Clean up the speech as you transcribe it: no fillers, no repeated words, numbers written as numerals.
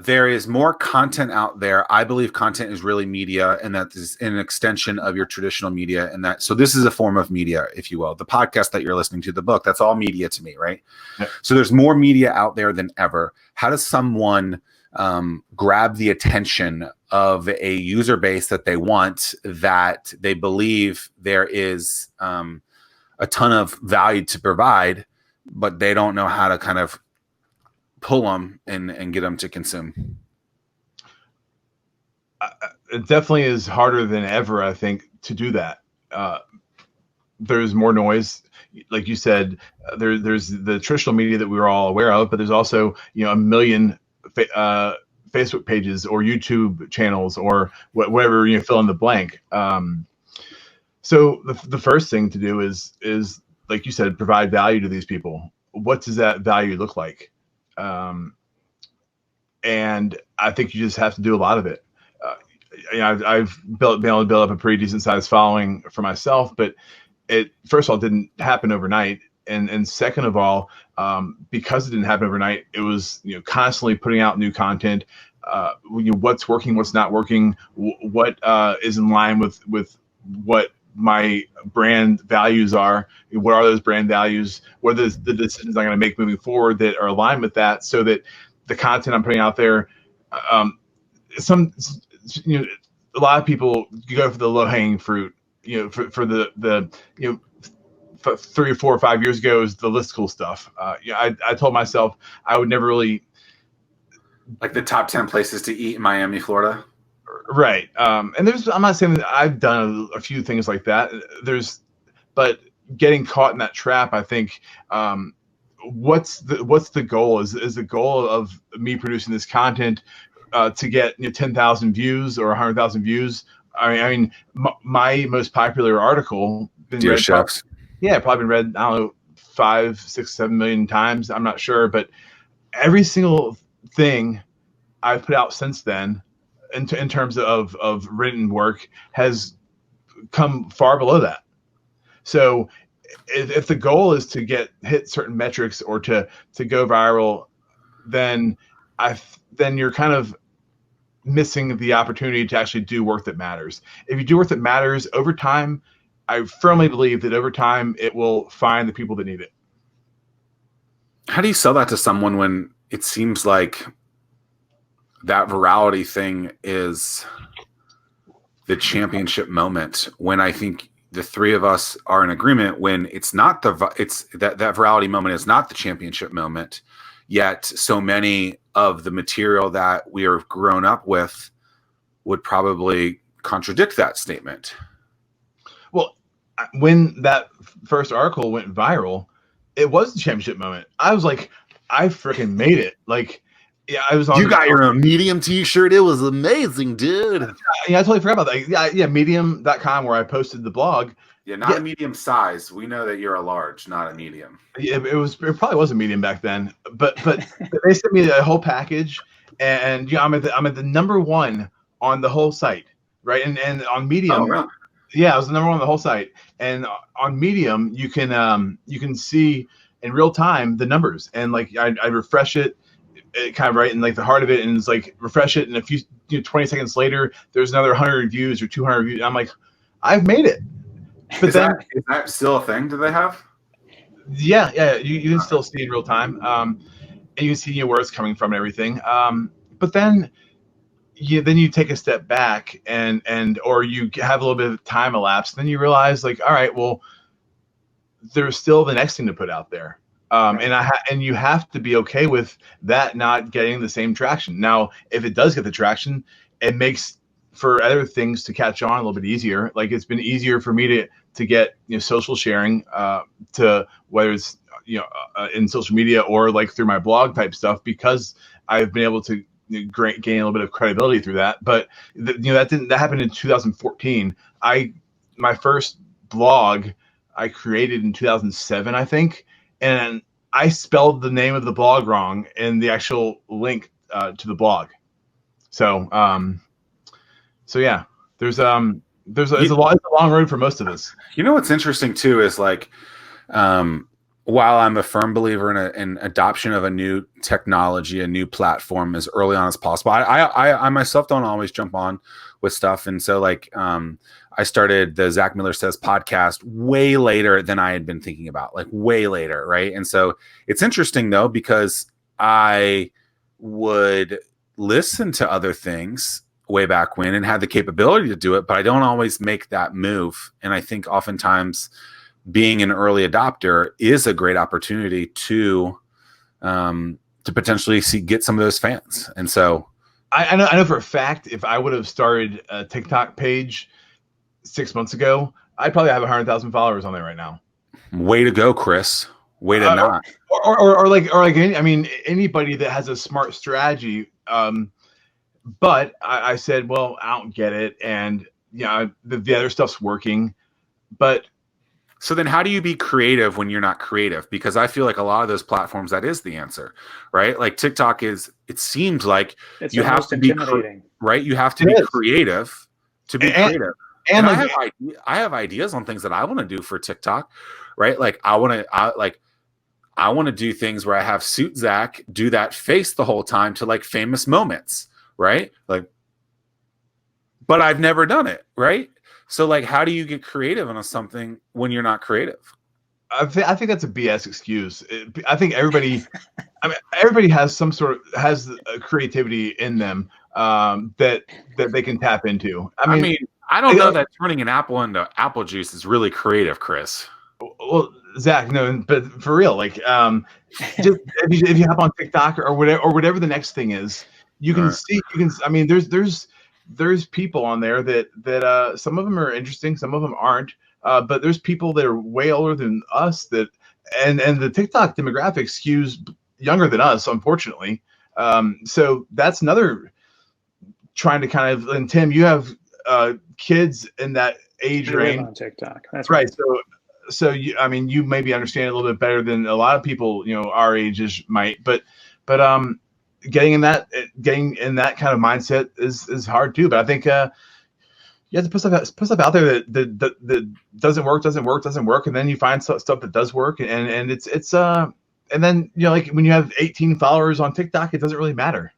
there is more content out there. I believe content is really media, and that is an extension of your traditional media. And that, so this is a form of media, if you will. The podcast that you're listening to, the book, that's all media to me, right? Yep. So there's more media out there than ever. How does someone grab the attention of a user base that they want, that they believe there is a ton of value to provide, but they don't know how to kind of pull them and get them to consume? It definitely is harder than ever, I think, to do that. There's more noise. Like you said, there's the traditional media that we were all aware of, but there's also, a million Facebook pages or YouTube channels or whatever, fill in the blank. So the first thing to do is, like you said, provide value to these people. What does that value look like? And I think you just have to do a lot of it. I've been able to build up a pretty decent sized following for myself, but it, first of all, didn't happen overnight. And second of all, because it didn't happen overnight, it was, constantly putting out new content, what's working, what's not working, what is in line with what my brand values are. What are those brand values? What are the decisions I'm going to make moving forward that are aligned with that, so that the content I'm putting out there, a lot of people go for the low hanging fruit, for the 3 or 4 or 5 years ago is the listicle stuff. I told myself I would never really, like the top 10 places to eat in Miami, Florida. Right. And I'm not saying that I've done a few things like that. But getting caught in that trap, I think, what's the goal? Is the goal of me producing this content to get 10,000 views or 100,000 views? I mean, my most popular article, Dear Chefs. Probably been read, I don't know, 5, 6, 7 million times. I'm not sure, but every single thing I've put out since then, in terms of written work, has come far below that. So if the goal is to hit certain metrics or to go viral, then you're kind of missing the opportunity to actually do work that matters. If you do work that matters over time, I firmly believe that over time it will find the people that need it. How do you sell that to someone when it seems like that virality thing is the championship moment, when I think the three of us are in agreement when it's not that virality moment is not the championship moment, yet so many of the material that we are grown up with would probably contradict that statement. Well, when that first article went viral, it was the championship moment. I was like, I freaking made it. Like, yeah, I was on. You got your own Medium t-shirt. It was amazing, dude. Yeah, I totally forgot about that. Yeah, medium.com, where I posted the blog. Yeah, not a medium size. We know that you're a large, not a medium. Yeah, it probably was a medium back then. But they sent me a whole package, and I'm at the number one on the whole site, right? And on Medium, yeah, I was the number one on the whole site. And on Medium, you can see in real time the numbers, and like I refresh it kind of right in like the heart of it, and it's like refresh it, and a few 20 seconds later there's another 100 views or 200 views. I'm like, I've made it. But is that still a thing? Do they have? Yeah, you can still see in real time, and you can see where it's coming from and everything. But then you take a step back and or you have a little bit of time elapsed, then you realize, like, all right, well, there's still the next thing to put out there. And you have to be okay with that not getting the same traction. Now, if it does get the traction, it makes for other things to catch on a little bit easier. Like, it's been easier for me to get social sharing, to whether it's in social media or like through my blog type stuff, because I've been able to gain a little bit of credibility through that. But that happened in 2014. My first blog I created in 2007, I think. And I spelled the name of the blog wrong in the actual link to the blog. So yeah, it's a long road for most of us. You know what's interesting too is like, while I'm a firm believer in adoption of a new technology, a new platform as early on as possible, I myself don't always jump on with stuff. And so like, I started the Zach Miller Says podcast way later than I had been thinking about, like way later. Right. And so it's interesting though, because I would listen to other things way back when and had the capability to do it, but I don't always make that move. And I think oftentimes being an early adopter is a great opportunity to potentially get some of those fans. And so I know for a fact, if I would have started a TikTok page 6 months ago, I'd probably have 100,000 followers on there right now. Way to go, Chris. Way to not. Or like I mean, anybody that has a smart strategy. But I said, well, I don't get it, and the other stuff's working, but. So then how do you be creative when you're not creative? Because I feel like a lot of those platforms, that is the answer, right? Like TikTok it seems like it's you have to be right. You have to be creative to be creative. And like, I have ideas on things that I want to do for TikTok, right? Like I want to do things where I have Suit Zack do that face the whole time to like famous moments, right? Like, but I've never done it, right? So, like, how do you get creative on something when you're not creative? I think that's a BS excuse. I think everybody has has creativity in them that they can tap into. I mean, I don't know that turning an apple into apple juice is really creative, Chris. Well, Zach, no, but for real, like, just if you hop on TikTok or whatever the next thing is, you can see. I mean, there's people on there that some of them are interesting, some of them aren't. But there's people that are way older than us and the TikTok demographic skews younger than us, unfortunately. So that's another trying to kind of. And Tim, you have kids in that age range on TikTok. That's right. So you maybe understand it a little bit better than a lot of people our ages might. But getting in that kind of mindset is hard too. But I think you have to put stuff out there that doesn't work, and then you find stuff that does work, and it's and then like when you have 18 followers on TikTok, it doesn't really matter.